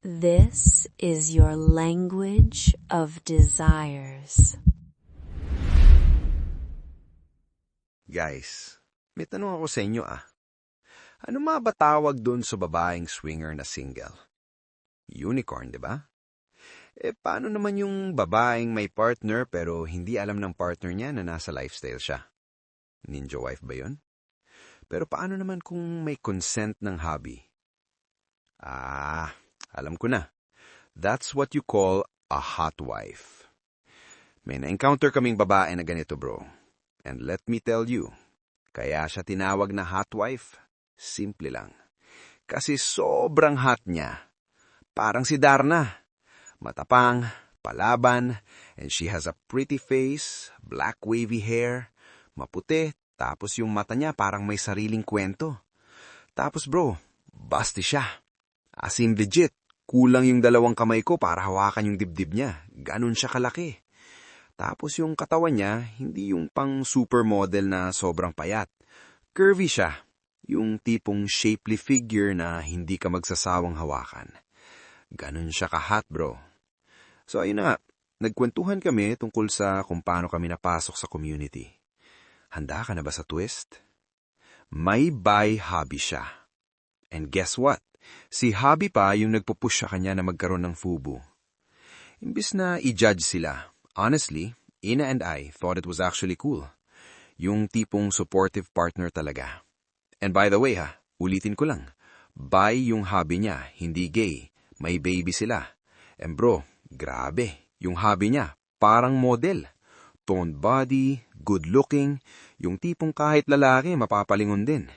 This is your language of desires. Guys, may tanong ako sa inyo Ano nga ba tawag doon sa babaeng swinger na single? Unicorn, di ba? Paano naman yung babaeng may partner pero hindi alam ng partner niya na nasa lifestyle siya? Ninja wife ba yun? Pero paano naman kung may consent ng hobby? Alam ko na. That's what you call a hot wife. May na-encounter kaming babae na ganito, bro. And let me tell you, kaya siya tinawag na hot wife, simple lang. Kasi sobrang hot niya. Parang si Darna. Matapang, palaban, and she has a pretty face, black wavy hair, maputi, tapos yung mata niya parang may sariling kwento. Tapos bro, basti siya. As in legit, kulang yung 2 kamay ko para hawakan yung dibdib niya. Ganun siya kalaki. Tapos yung katawan niya, hindi yung pang supermodel na sobrang payat. Curvy siya. Yung tipong shapely figure na hindi ka magsasawang hawakan. Ganun siya ka-hot, bro. So ayun na, nagkwentuhan kami tungkol sa kung paano kami napasok sa community. Handa ka na ba sa twist? May bi hobby siya. And guess what? Si hobby pa yung nagpupush sa kanya na magkaroon ng FUBU. Imbis na i-judge sila, honestly, Ina and I thought it was actually cool. Yung tipong supportive partner talaga. And by the way ulitin ko lang, bi yung hobby niya, hindi gay. May baby sila. And bro, grabe, yung hobby niya, parang model. Toned body, good looking, yung tipong kahit lalaki mapapalingon din.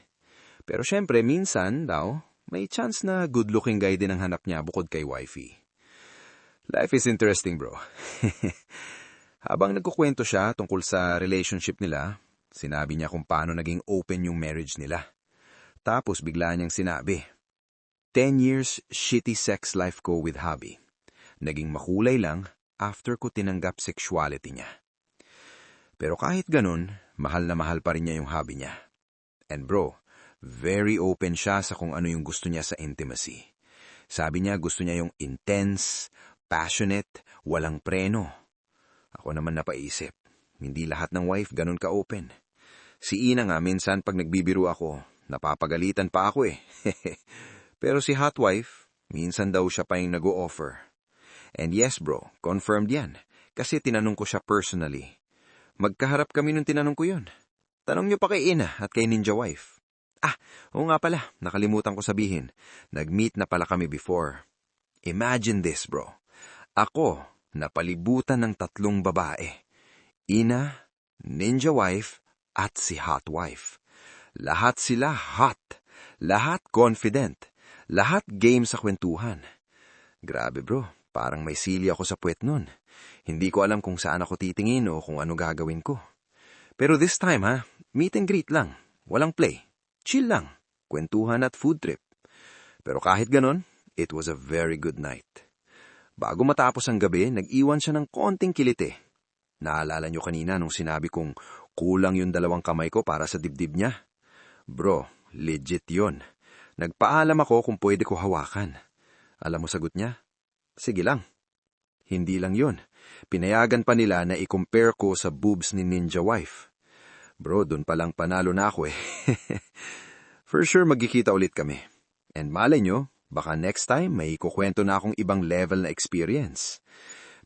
Pero syempre, minsan daw, may chance na good looking guy din ang hanap niya bukod kay wifey. Life is interesting, bro. Habang nagkukwento siya tungkol sa relationship nila, sinabi niya kung paano naging open yung marriage nila. Tapos bigla niyang sinabi, 10 years shitty sex life ko with hobby. Naging makulay lang after ko tinanggap sexuality niya. Pero kahit ganun, mahal na mahal pa rin niya yung hobby niya. And bro, very open siya sa kung ano yung gusto niya sa intimacy. Sabi niya gusto niya yung intense, passionate, walang preno. Ako naman napaisip, hindi lahat ng wife ganun ka-open. Si Ina nga minsan pag nagbibiro ako, napapagalitan pa ako Pero si hot wife, minsan daw siya pa yung nag-o-offer. And yes bro, confirmed yan. Kasi tinanong ko siya personally. Magkaharap kami nung tinanong ko yun. Tanong niyo pa kay Ina at kay Ninja wife. Oo nga pala, nakalimutan ko sabihin. Nag-meet na pala kami before. Imagine this bro. Ako, napalibutan ng 3 babae. Ina, Ninja wife, at si hot wife. Lahat sila hot. Lahat confident. Lahat game sa kwentuhan. Grabe bro, parang may sili ako sa puwet nun. Hindi ko alam kung saan ako titingin o kung ano gagawin ko. Pero this time meet and greet lang. Walang play. Chill lang. Kwentuhan at food trip. Pero kahit ganon, it was a very good night. Bago matapos ang gabi, nag-iwan siya ng konting kiliti. Naalala niyo kanina nung sinabi kong kulang yung 2 kamay ko para sa dibdib niya? Bro, legit yun. Nagpaalam ako kung pwede ko hawakan. Alam mo sagot niya? Sige lang. Hindi lang yun. Pinayagan pa nila na i-compare ko sa boobs ni Ninja wife. Bro, dun palang panalo na ako For sure magkikita ulit kami. And malay nyo, baka next time may kukwento na akong ibang level na experience.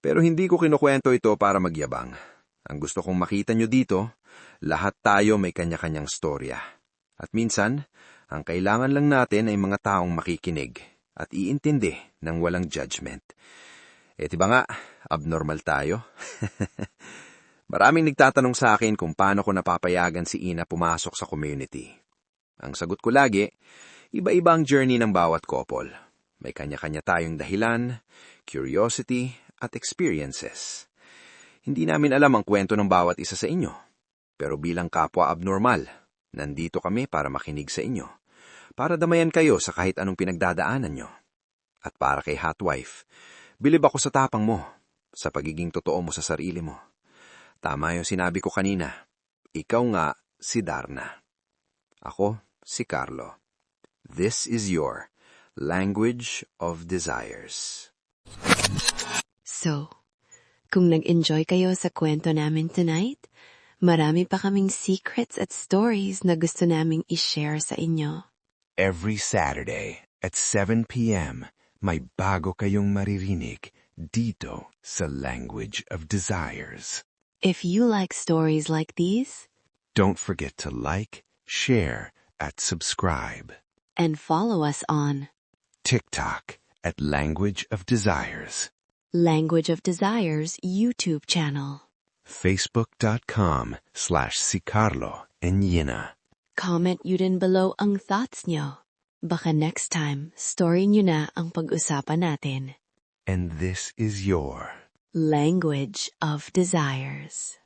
Pero hindi ko kinukwento ito para magyabang. Ang gusto kong makita nyo dito, lahat tayo may kanya-kanyang storya. At minsan, ang kailangan lang natin ay mga taong makikinig at iintindi ng walang judgment. Diba nga, abnormal tayo? Maraming nagtatanong sa akin kung paano ko napapayagan si Ina pumasok sa community. Ang sagot ko lagi, iba-iba ang journey ng bawat couple. May kanya-kanya tayong dahilan, curiosity, at experiences. Hindi namin alam ang kwento ng bawat isa sa inyo. Pero bilang kapwa abnormal, nandito kami para makinig sa inyo. Para damayan kayo sa kahit anong pinagdadaanan nyo. At para kay hot wife, bilib ako sa tapang mo, sa pagiging totoo mo sa sarili mo. Tama yung sinabi ko kanina. Ikaw nga si Darna. Ako si Carlo. This is your Language of Desires. So, kung nag-enjoy kayo sa kwento namin tonight, marami pa kaming secrets at stories na gusto naming i-share sa inyo. Every Saturday at 7 p.m., may bago kayong maririnig dito sa Language of Desires. If you like stories like these, Don't forget to like, share, at subscribe. and follow us on TikTok at Language of Desires. Language of Desires YouTube channel. Facebook.com/si Carlo and Yina. Comment you din below ang thoughts nyo. Baka next time, story nyo na ang pag-usapan natin. And this is your Language of Desires.